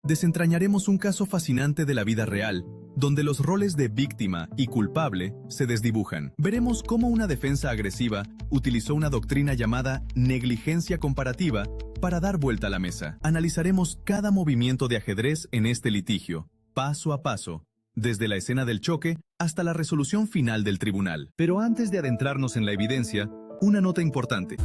desentrañaremos un caso fascinante de la vida real, donde los roles de víctima y culpable se desdibujan. Veremos cómo una defensa agresiva utilizó una doctrina llamada negligencia comparativa para dar vuelta a la mesa. Analizaremos cada movimiento de ajedrez en este litigio, paso a paso, desde la escena del choque hasta la resolución final del tribunal. Pero antes de adentrarnos en la evidencia, una nota importante.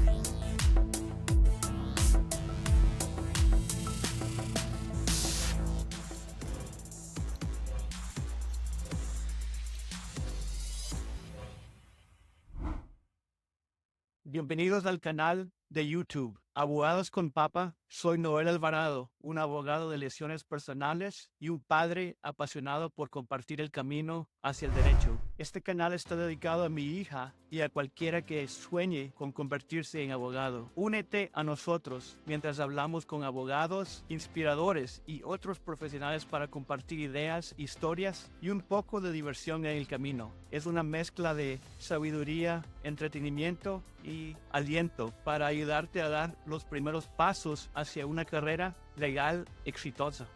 Bienvenidos al canal de YouTube Abogados con Papa. Soy Noel Alvarado, un abogado de lesiones personales y un padre apasionado por compartir el camino hacia el derecho. Este canal está dedicado a mi hija y a cualquiera que sueñe con convertirse en abogado. Únete a nosotros mientras hablamos con abogados, inspiradores y otros profesionales para compartir ideas, historias y un poco de diversión en el camino. Es una mezcla de sabiduría, entretenimiento y aliento para ayudarte a dar los primeros pasos hacia una carrera legal exitosa.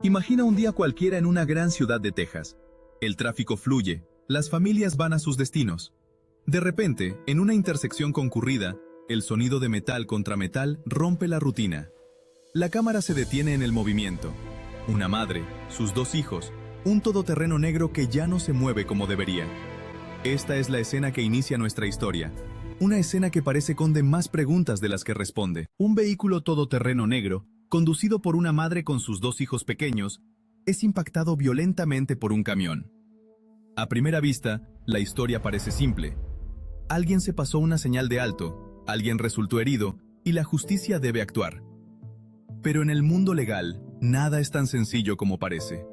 Imagina un día cualquiera en una gran ciudad de Texas. El tráfico fluye, las familias van a sus destinos. De repente, en una intersección concurrida, el sonido de metal contra metal rompe la rutina. La cámara se detiene en el movimiento. Una madre, sus dos hijos, un todoterreno negro que ya no se mueve como debería. Esta es la escena que inicia nuestra historia. Una escena que parece conde más preguntas de las que responde. Un vehículo todoterreno negro, conducido por una madre con sus dos hijos pequeños, es impactado violentamente por un camión. A primera vista, la historia parece simple. Alguien se pasó una señal de alto, alguien resultó herido y la justicia debe actuar. Pero en el mundo legal, nada es tan sencillo como parece.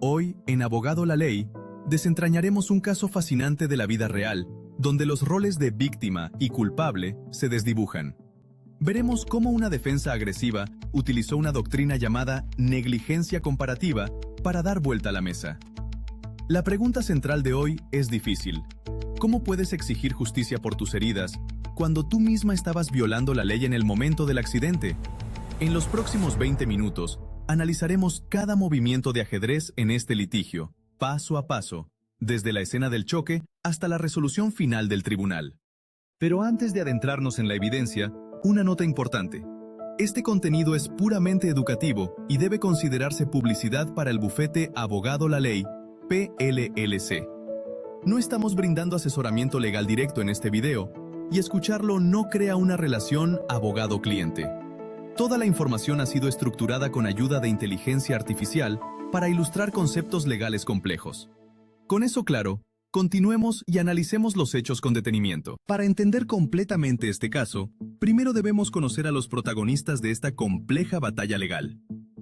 Hoy, en Abogado la Ley, desentrañaremos un caso fascinante de la vida real, donde los roles de víctima y culpable se desdibujan. Veremos cómo una defensa agresiva utilizó una doctrina llamada negligencia comparativa para dar vuelta a la mesa. La pregunta central de hoy es difícil. ¿Cómo puedes exigir justicia por tus heridas cuando tú misma estabas violando la ley en el momento del accidente? En los próximos 20 minutos, analizaremos cada movimiento de ajedrez en este litigio, paso a paso, desde la escena del choque hasta la resolución final del tribunal. Pero antes de adentrarnos en la evidencia, una nota importante. Este contenido es puramente educativo y debe considerarse publicidad para el bufete Abogado la Ley, PLLC. No estamos brindando asesoramiento legal directo en este video, y escucharlo no crea una relación abogado-cliente. Toda la información ha sido estructurada con ayuda de inteligencia artificial para ilustrar conceptos legales complejos. Con eso claro, continuemos y analicemos los hechos con detenimiento. Para entender completamente este caso, primero debemos conocer a los protagonistas de esta compleja batalla legal.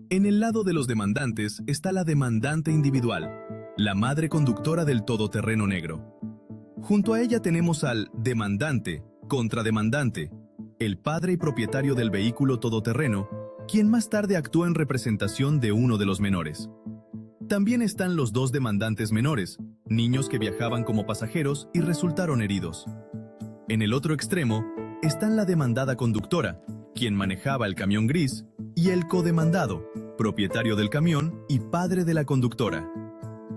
En el lado de los demandantes está la demandante individual, la madre conductora del todoterreno negro. Junto a ella tenemos al demandante, contrademandante, el padre y propietario del vehículo todoterreno, quien más tarde actuó en representación de uno de los menores. También están los dos demandantes menores, niños que viajaban como pasajeros y resultaron heridos. En el otro extremo están la demandada conductora, quien manejaba el camión gris, y el codemandado, propietario del camión y padre de la conductora.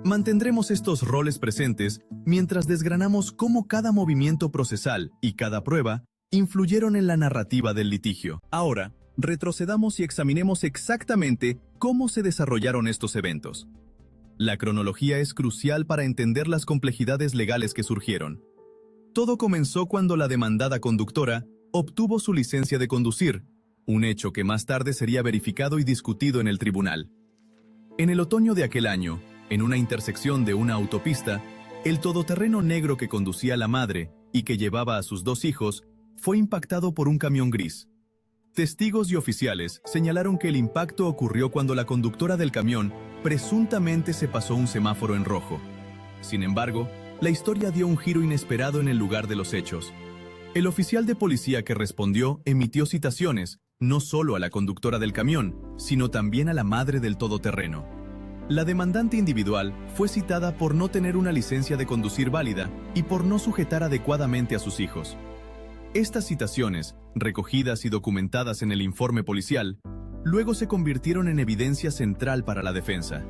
Mantendremos estos roles presentes mientras desgranamos cómo cada movimiento procesal y cada prueba influyeron en la narrativa del litigio. Ahora, retrocedamos y examinemos exactamente cómo se desarrollaron estos eventos. La cronología es crucial para entender las complejidades legales que surgieron. Todo comenzó cuando la demandada conductora obtuvo su licencia de conducir, un hecho que más tarde sería verificado y discutido en el tribunal. En el otoño de aquel año, en una intersección de una autopista, el todoterreno negro que conducía la madre y que llevaba a sus dos hijos fue impactado por un camión gris. Testigos y oficiales señalaron que el impacto ocurrió cuando la conductora del camión presuntamente se pasó un semáforo en rojo. Sin embargo, la historia dio un giro inesperado en el lugar de los hechos. El oficial de policía que respondió emitió citaciones, no solo a la conductora del camión, sino también a la madre del todoterreno. La demandante individual fue citada por no tener una licencia de conducir válida y por no sujetar adecuadamente a sus hijos. Estas citaciones, recogidas y documentadas en el informe policial, luego se convirtieron en evidencia central para la defensa.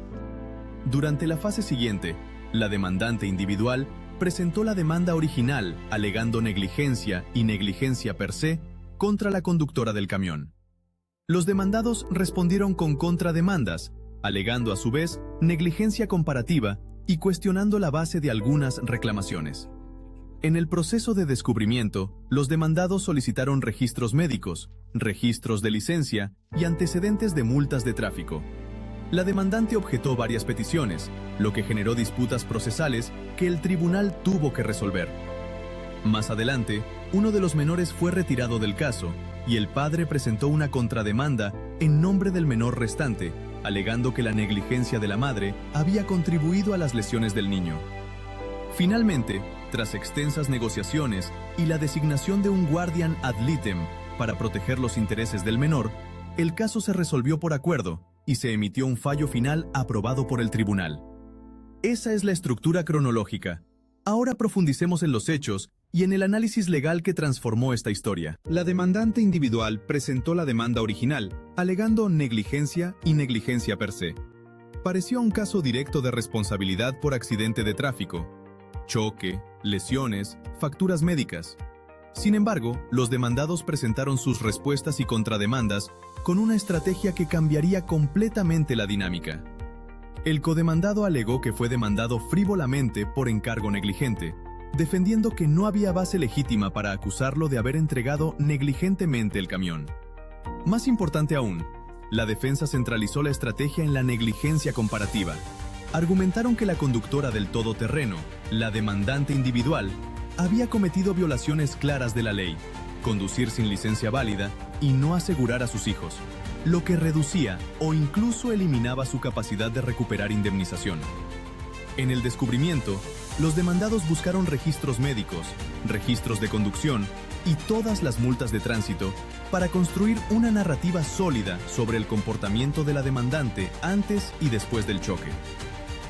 Durante la fase siguiente, la demandante individual presentó la demanda original alegando negligencia y negligencia per se contra la conductora del camión. Los demandados respondieron con contrademandas, alegando a su vez negligencia comparativa y cuestionando la base de algunas reclamaciones. En el proceso de descubrimiento, los demandados solicitaron registros médicos, registros de licencia y antecedentes de multas de tráfico. La demandante objetó varias peticiones, lo que generó disputas procesales que el tribunal tuvo que resolver. Más adelante, uno de los menores fue retirado del caso y el padre presentó una contrademanda en nombre del menor restante, alegando que la negligencia de la madre había contribuido a las lesiones del niño. Finalmente, tras extensas negociaciones y la designación de un guardian ad litem para proteger los intereses del menor, el caso se resolvió por acuerdo y se emitió un fallo final aprobado por el tribunal. Esa es la estructura cronológica. Ahora profundicemos en los hechos y en el análisis legal que transformó esta historia. La demandante individual presentó la demanda original, alegando negligencia y negligencia per se. Parecía un caso directo de responsabilidad por accidente de tráfico, choque, lesiones, facturas médicas. Sin embargo, los demandados presentaron sus respuestas y contrademandas con una estrategia que cambiaría completamente la dinámica. El codemandado alegó que fue demandado frívolamente por encargo negligente, defendiendo que no había base legítima para acusarlo de haber entregado negligentemente el camión. Más importante aún, la defensa centralizó la estrategia en la negligencia comparativa. Argumentaron que la conductora del todoterreno, la demandante individual, había cometido violaciones claras de la ley, conducir sin licencia válida y no asegurar a sus hijos, lo que reducía o incluso eliminaba su capacidad de recuperar indemnización. En el descubrimiento, los demandados buscaron registros médicos, registros de conducción y todas las multas de tránsito para construir una narrativa sólida sobre el comportamiento de la demandante antes y después del choque.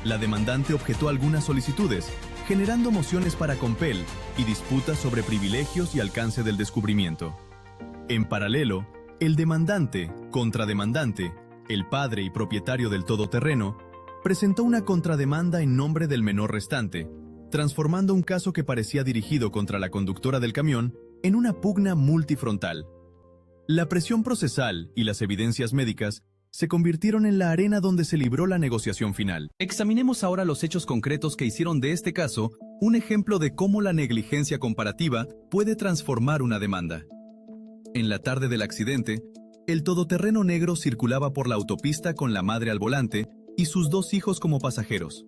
La demandante objetó algunas solicitudes, generando mociones para compel y disputas sobre privilegios y alcance del descubrimiento. En paralelo, el demandante, contrademandante, el padre y propietario del todoterreno, presentó una contrademanda en nombre del menor restante, transformando un caso que parecía dirigido contra la conductora del camión en una pugna multifrontal. La presión procesal y las evidencias médicas se convirtieron en la arena donde se libró la negociación final. Examinemos ahora los hechos concretos que hicieron de este caso un ejemplo de cómo la negligencia comparativa puede transformar una demanda. En la tarde del accidente, el todoterreno negro circulaba por la autopista con la madre al volante y sus dos hijos como pasajeros.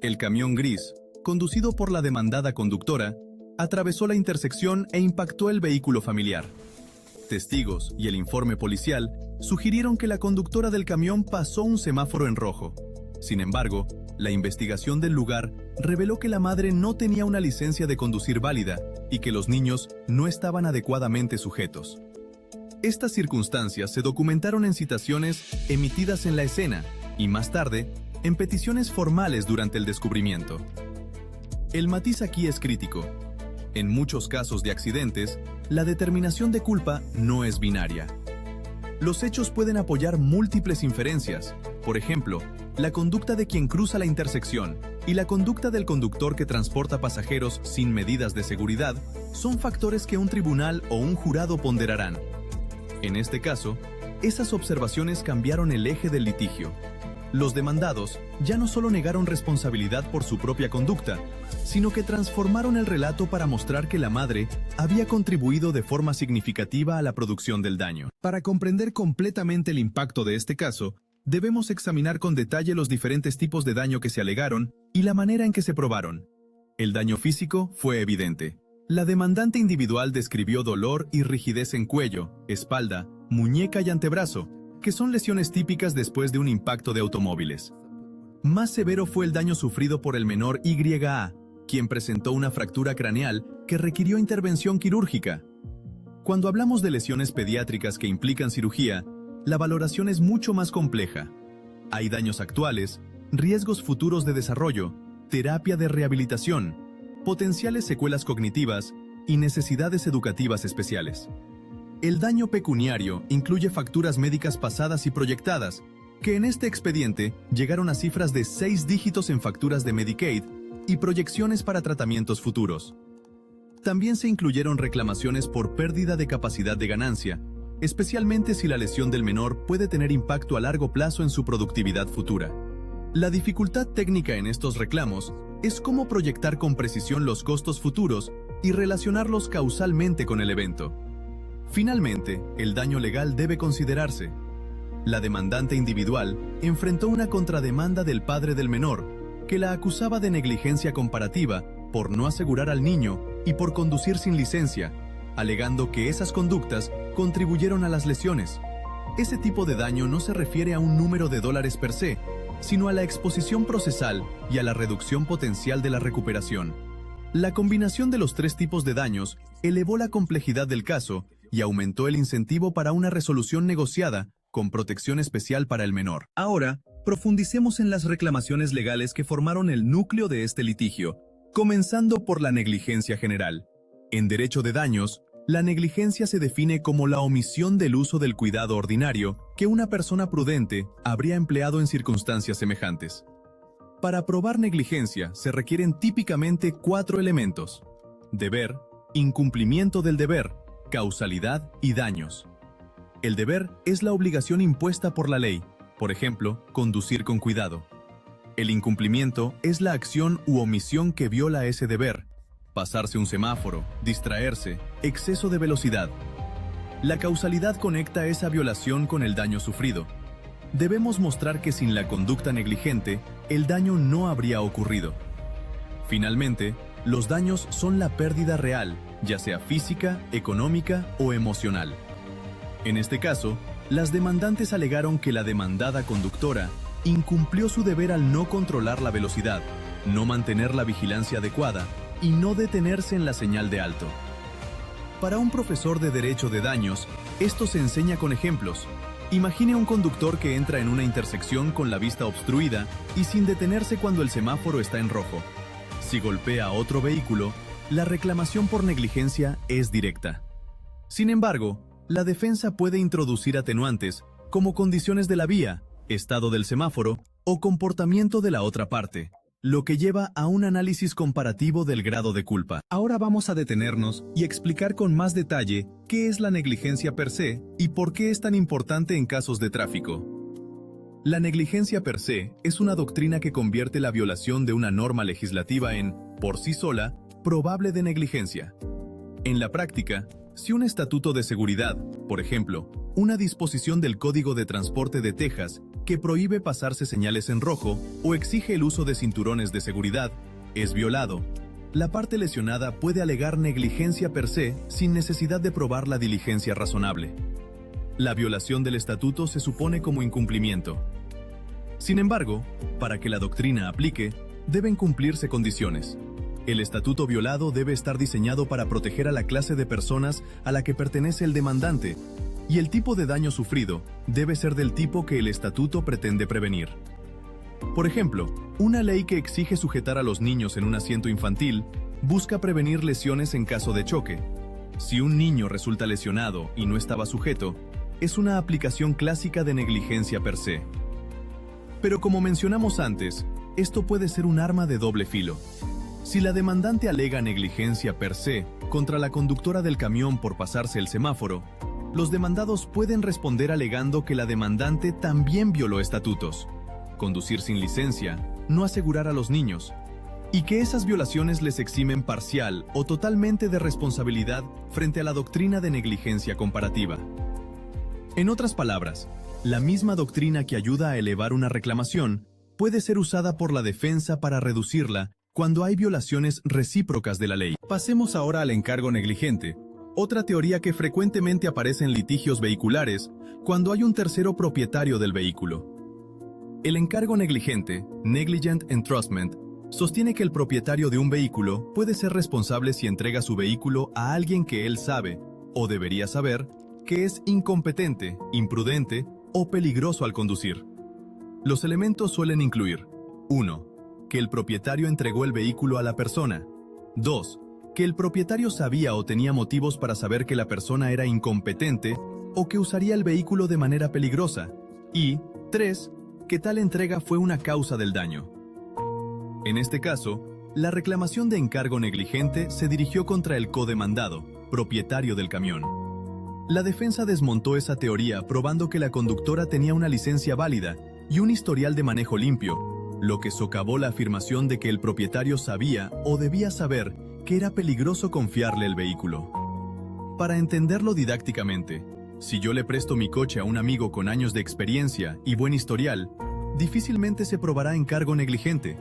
El camión gris, conducido por la demandada conductora, atravesó la intersección e impactó el vehículo familiar. Testigos y el informe policial sugirieron que la conductora del camión pasó un semáforo en rojo. Sin embargo, la investigación del lugar reveló que la madre no tenía una licencia de conducir válida y que los niños no estaban adecuadamente sujetos. Estas circunstancias se documentaron en citaciones emitidas en la escena y más tarde en peticiones formales durante el descubrimiento. El matiz aquí es crítico. En muchos casos de accidentes, la determinación de culpa no es binaria. Los hechos pueden apoyar múltiples inferencias, por ejemplo, la conducta de quien cruza la intersección y la conducta del conductor que transporta pasajeros sin medidas de seguridad son factores que un tribunal o un jurado ponderarán. En este caso, esas observaciones cambiaron el eje del litigio. Los demandados ya no solo negaron responsabilidad por su propia conducta, sino que transformaron el relato para mostrar que la madre había contribuido de forma significativa a la producción del daño. Para comprender completamente el impacto de este caso, debemos examinar con detalle los diferentes tipos de daño que se alegaron y la manera en que se probaron. El daño físico fue evidente. La demandante individual describió dolor y rigidez en cuello, espalda, muñeca y antebrazo, que son lesiones típicas después de un impacto de automóviles. Más severo fue el daño sufrido por el menor YA, quien presentó una fractura craneal que requirió intervención quirúrgica. Cuando hablamos de lesiones pediátricas que implican cirugía, la valoración es mucho más compleja. Hay daños actuales, riesgos futuros de desarrollo, terapia de rehabilitación, potenciales secuelas cognitivas y necesidades educativas especiales. El daño pecuniario incluye facturas médicas pasadas y proyectadas, que en este expediente llegaron a cifras de 6 dígitos en facturas de Medicaid y proyecciones para tratamientos futuros. También se incluyeron reclamaciones por pérdida de capacidad de ganancia, especialmente si la lesión del menor puede tener impacto a largo plazo en su productividad futura. La dificultad técnica en estos reclamos es cómo proyectar con precisión los costos futuros y relacionarlos causalmente con el evento. Finalmente, el daño legal debe considerarse. La demandante individual enfrentó una contrademanda del padre del menor, que la acusaba de negligencia comparativa por no asegurar al niño y por conducir sin licencia, alegando que esas conductas contribuyeron a las lesiones. Ese tipo de daño no se refiere a un número de dólares per se, sino a la exposición procesal y a la reducción potencial de la recuperación. La combinación de los 3 tipos de daños elevó la complejidad del caso y aumentó el incentivo para una resolución negociada con protección especial para el menor. Ahora, profundicemos en las reclamaciones legales que formaron el núcleo de este litigio, comenzando por la negligencia general. En derecho de daños, la negligencia se define como la omisión del uso del cuidado ordinario que una persona prudente habría empleado en circunstancias semejantes. Para probar negligencia se requieren típicamente 4 elementos: deber, incumplimiento del deber, causalidad y daños. El deber es la obligación impuesta por la ley, por ejemplo, conducir con cuidado. El incumplimiento es la acción u omisión que viola ese deber: pasarse un semáforo, distraerse, exceso de velocidad. La causalidad conecta esa violación con el daño sufrido. Debemos mostrar que sin la conducta negligente, el daño no habría ocurrido. Finalmente, los daños son la pérdida real, ya sea física, económica o emocional. En este caso, las demandantes alegaron que la demandada conductora incumplió su deber al no controlar la velocidad, no mantener la vigilancia adecuada y no detenerse en la señal de alto. Para un profesor de derecho de daños, esto se enseña con ejemplos. Imagine un conductor que entra en una intersección con la vista obstruida y sin detenerse cuando el semáforo está en rojo. Si golpea a otro vehículo, la reclamación por negligencia es directa. Sin embargo, la defensa puede introducir atenuantes, como condiciones de la vía, estado del semáforo o comportamiento de la otra parte, lo que lleva a un análisis comparativo del grado de culpa. Ahora vamos a detenernos y explicar con más detalle qué es la negligencia per se y por qué es tan importante en casos de tráfico. La negligencia per se es una doctrina que convierte la violación de una norma legislativa en, por sí sola, probable de negligencia. En la práctica, si un estatuto de seguridad, por ejemplo, una disposición del Código de Transporte de Texas que prohíbe pasarse señales en rojo o exige el uso de cinturones de seguridad, es violado, la parte lesionada puede alegar negligencia per se sin necesidad de probar la diligencia razonable. La violación del estatuto se supone como incumplimiento. Sin embargo, para que la doctrina aplique, deben cumplirse condiciones. El estatuto violado debe estar diseñado para proteger a la clase de personas a la que pertenece el demandante, y el tipo de daño sufrido debe ser del tipo que el estatuto pretende prevenir. Por ejemplo, una ley que exige sujetar a los niños en un asiento infantil busca prevenir lesiones en caso de choque. Si un niño resulta lesionado y no estaba sujeto, es una aplicación clásica de negligencia per se. Pero como mencionamos antes, esto puede ser un arma de doble filo. Si la demandante alega negligencia per se contra la conductora del camión por pasarse el semáforo, los demandados pueden responder alegando que la demandante también violó estatutos, conducir sin licencia, no asegurar a los niños, y que esas violaciones les eximen parcial o totalmente de responsabilidad frente a la doctrina de negligencia comparativa. En otras palabras, la misma doctrina que ayuda a elevar una reclamación puede ser usada por la defensa para reducirla cuando hay violaciones recíprocas de la ley. Pasemos ahora al encargo negligente, otra teoría que frecuentemente aparece en litigios vehiculares cuando hay un tercero propietario del vehículo. El encargo negligente, negligent entrustment, sostiene que el propietario de un vehículo puede ser responsable si entrega su vehículo a alguien que él sabe, o debería saber, que es incompetente, imprudente o peligroso al conducir. Los elementos suelen incluir 1. Que el propietario entregó el vehículo a la persona. 2. Que el propietario sabía o tenía motivos para saber que la persona era incompetente o que usaría el vehículo de manera peligrosa. Y 3. Que tal entrega fue una causa del daño. En este caso, la reclamación de encargo negligente se dirigió contra el codemandado, propietario del camión. La defensa desmontó esa teoría probando que la conductora tenía una licencia válida y un historial de manejo limpio, lo que socavó la afirmación de que el propietario sabía o debía saber que era peligroso confiarle el vehículo. Para entenderlo didácticamente, si yo le presto mi coche a un amigo con años de experiencia y buen historial, difícilmente se probará encargo negligente.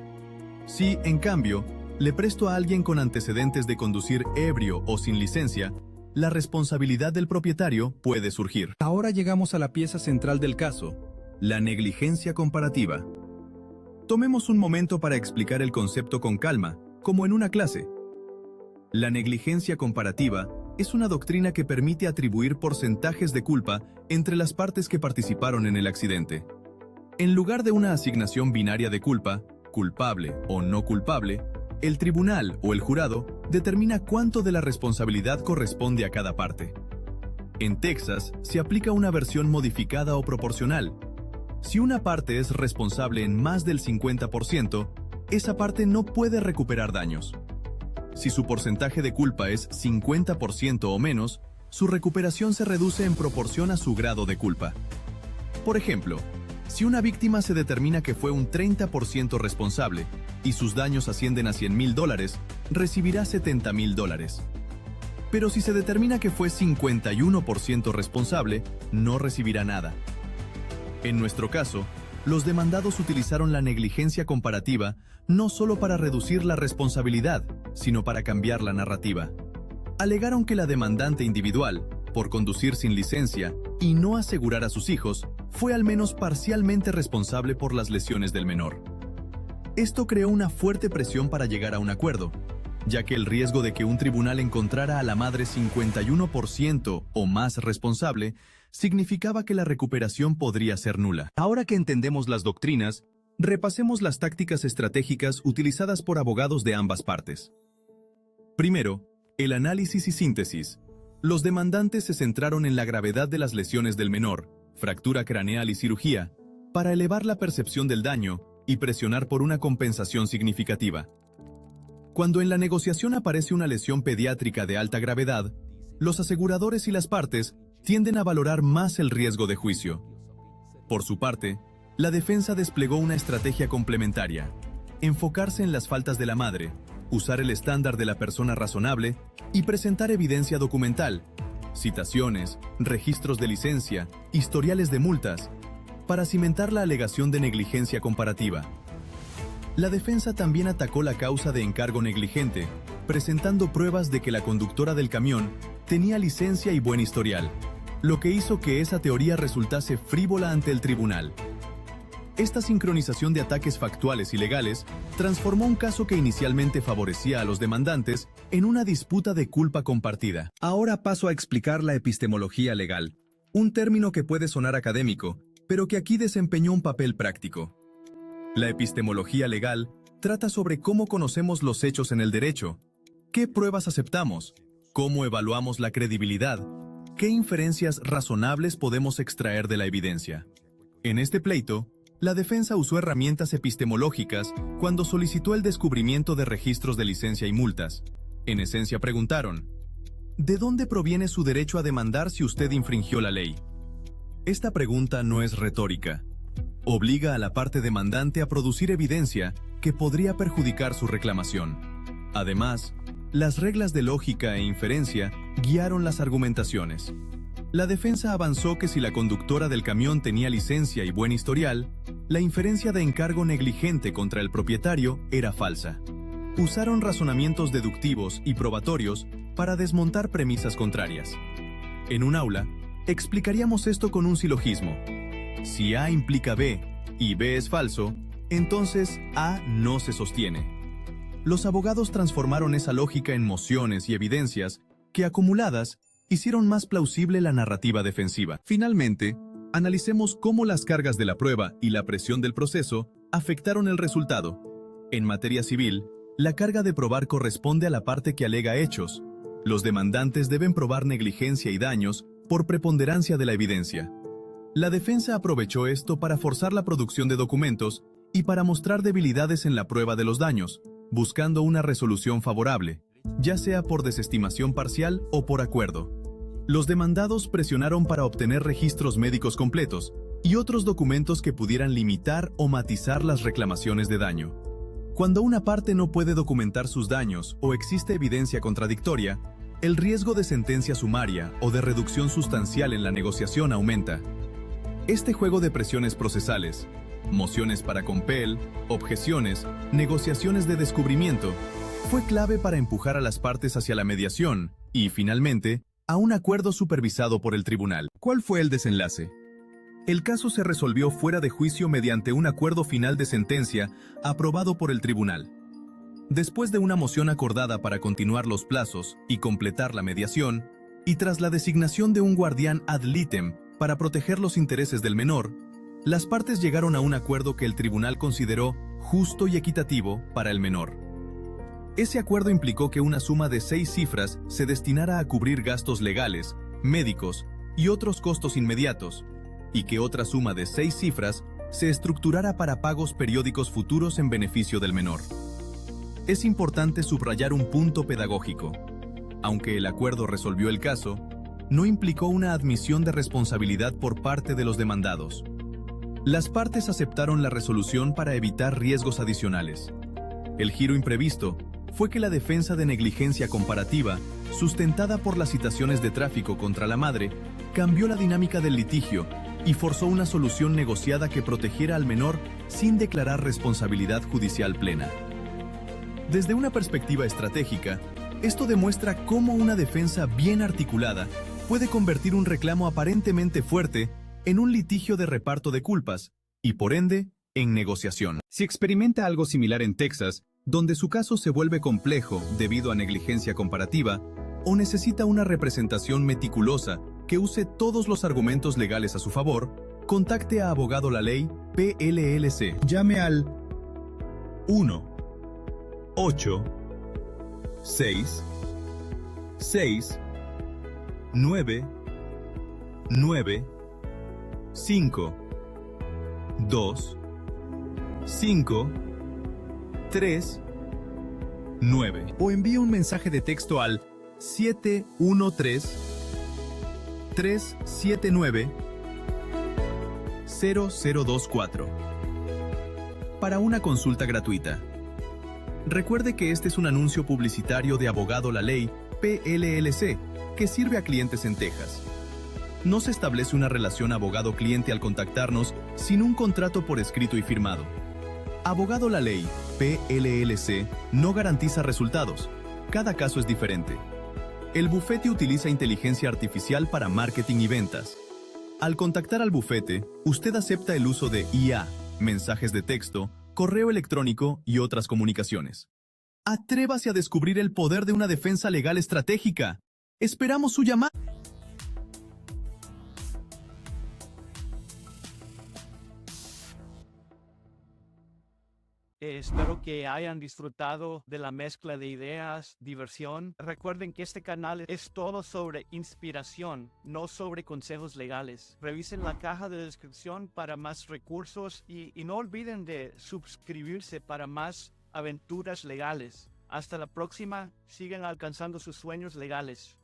Si, en cambio, le presto a alguien con antecedentes de conducir ebrio o sin licencia, la responsabilidad del propietario puede surgir. Ahora llegamos a la pieza central del caso, la negligencia comparativa. Tomemos un momento para explicar el concepto con calma, como en una clase. La negligencia comparativa es una doctrina que permite atribuir porcentajes de culpa entre las partes que participaron en el accidente. En lugar de una asignación binaria de culpa, culpable o no culpable, el tribunal o el jurado determina cuánto de la responsabilidad corresponde a cada parte. En Texas se aplica una versión modificada o proporcional. Si una parte es responsable en más del 50%, esa parte no puede recuperar daños. Si su porcentaje de culpa es 50% o menos, su recuperación se reduce en proporción a su grado de culpa. Por ejemplo, si una víctima se determina que fue un 30% responsable y sus daños ascienden a $100,000, recibirá $70,000. Pero si se determina que fue 51% responsable, no recibirá nada. En nuestro caso, los demandados utilizaron la negligencia comparativa no solo para reducir la responsabilidad, sino para cambiar la narrativa. Alegaron que la demandante individual, por conducir sin licencia y no asegurar a sus hijos, fue al menos parcialmente responsable por las lesiones del menor. Esto creó una fuerte presión para llegar a un acuerdo, ya que el riesgo de que un tribunal encontrara a la madre 51% o más responsable significaba que la recuperación podría ser nula. Ahora que entendemos las doctrinas, repasemos las tácticas estratégicas utilizadas por abogados de ambas partes. Primero, el análisis y síntesis. Los demandantes se centraron en la gravedad de las lesiones del menor, fractura craneal y cirugía, para elevar la percepción del daño y presionar por una compensación significativa. Cuando en la negociación aparece una lesión pediátrica de alta gravedad, los aseguradores y las partes tienden a valorar más el riesgo de juicio. Por su parte, la defensa desplegó una estrategia complementaria: enfocarse en las faltas de la madre, usar el estándar de la persona razonable y presentar evidencia documental, citaciones, registros de licencia, historiales de multas, para cimentar la alegación de negligencia comparativa. La defensa también atacó la causa de encargo negligente, presentando pruebas de que la conductora del camión tenía licencia y buen historial, lo que hizo que esa teoría resultase frívola ante el tribunal. Esta sincronización de ataques factuales y legales transformó un caso que inicialmente favorecía a los demandantes en una disputa de culpa compartida. Ahora paso a explicar la epistemología legal, un término que puede sonar académico, pero que aquí desempeñó un papel práctico. La epistemología legal trata sobre cómo conocemos los hechos en el derecho, qué pruebas aceptamos, cómo evaluamos la credibilidad, qué inferencias razonables podemos extraer de la evidencia. En este pleito, la defensa usó herramientas epistemológicas cuando solicitó el descubrimiento de registros de licencia y multas. En esencia preguntaron: ¿de dónde proviene su derecho a demandar si usted infringió la ley? Esta pregunta no es retórica. Obliga a la parte demandante a producir evidencia que podría perjudicar su reclamación. Además, las reglas de lógica e inferencia guiaron las argumentaciones. La defensa avanzó que si la conductora del camión tenía licencia y buen historial, la inferencia de encargo negligente contra el propietario era falsa. Usaron razonamientos deductivos y probatorios para desmontar premisas contrarias. En un aula, explicaríamos esto con un silogismo. Si A implica B y B es falso, entonces A no se sostiene. Los abogados transformaron esa lógica en mociones y evidencias que, acumuladas, hicieron más plausible la narrativa defensiva. Finalmente, Analicemos cómo las cargas de la prueba y la presión del proceso afectaron el resultado. En materia civil, la carga de probar corresponde a la parte que alega hechos. Los demandantes deben probar negligencia y daños por preponderancia de la evidencia. La defensa aprovechó esto para forzar la producción de documentos y para mostrar debilidades en la prueba de los daños, buscando una resolución favorable, ya sea por desestimación parcial o por acuerdo. Los demandados presionaron para obtener registros médicos completos y otros documentos que pudieran limitar o matizar las reclamaciones de daño. Cuando una parte no puede documentar sus daños o existe evidencia contradictoria, el riesgo de sentencia sumaria o de reducción sustancial en la negociación aumenta. Este juego de presiones procesales, mociones para compel, objeciones, negociaciones de descubrimiento, fue clave para empujar a las partes hacia la mediación y, finalmente, a un acuerdo supervisado por el tribunal. ¿Cuál fue el desenlace? El caso se resolvió fuera de juicio mediante un acuerdo final de sentencia aprobado por el tribunal. Después de una moción acordada para continuar los plazos y completar la mediación, y tras la designación de un guardián ad litem para proteger los intereses del menor, las partes llegaron a un acuerdo que el tribunal consideró justo y equitativo para el menor. Ese acuerdo implicó que una suma de 6 cifras se destinara a cubrir gastos legales, médicos y otros costos inmediatos, y que otra suma de 6 cifras se estructurara para pagos periódicos futuros en beneficio del menor. Es importante subrayar un punto pedagógico. Aunque el acuerdo resolvió el caso, no implicó una admisión de responsabilidad por parte de los demandados. Las partes aceptaron la resolución para evitar riesgos adicionales. El giro imprevisto fue que la defensa de negligencia comparativa, sustentada por las citaciones de tráfico contra la madre, cambió la dinámica del litigio y forzó una solución negociada que protegiera al menor sin declarar responsabilidad judicial plena. Desde una perspectiva estratégica, esto demuestra cómo una defensa bien articulada puede convertir un reclamo aparentemente fuerte en un litigio de reparto de culpas y, por ende, en negociación. Si experimenta algo similar en Texas, donde su caso se vuelve complejo debido a negligencia comparativa, o necesita una representación meticulosa que use todos los argumentos legales a su favor, contacte a Abogado La Ley PLLC. Llame al 1 8 6 6 9 9 5 2 5 3 9 o envíe un mensaje de texto al 713 379 0024 para una consulta gratuita. Recuerde que este es un anuncio publicitario de Abogado La Ley PLLC que sirve a clientes en Texas. No se establece una relación abogado-cliente al contactarnos sin un contrato por escrito y firmado. Abogado La Ley PLLC no garantiza resultados. Cada caso es diferente. El bufete utiliza inteligencia artificial para marketing y ventas. Al contactar al bufete, usted acepta el uso de IA, mensajes de texto, correo electrónico y otras comunicaciones. Atrévase a descubrir el poder de una defensa legal estratégica. Esperamos su llamada. Espero que hayan disfrutado de la mezcla de ideas, diversión. Recuerden que este canal es todo sobre inspiración, no sobre consejos legales. Revisen la caja de descripción para más recursos y no olviden de suscribirse para más aventuras legales. Hasta la próxima, sigan alcanzando sus sueños legales.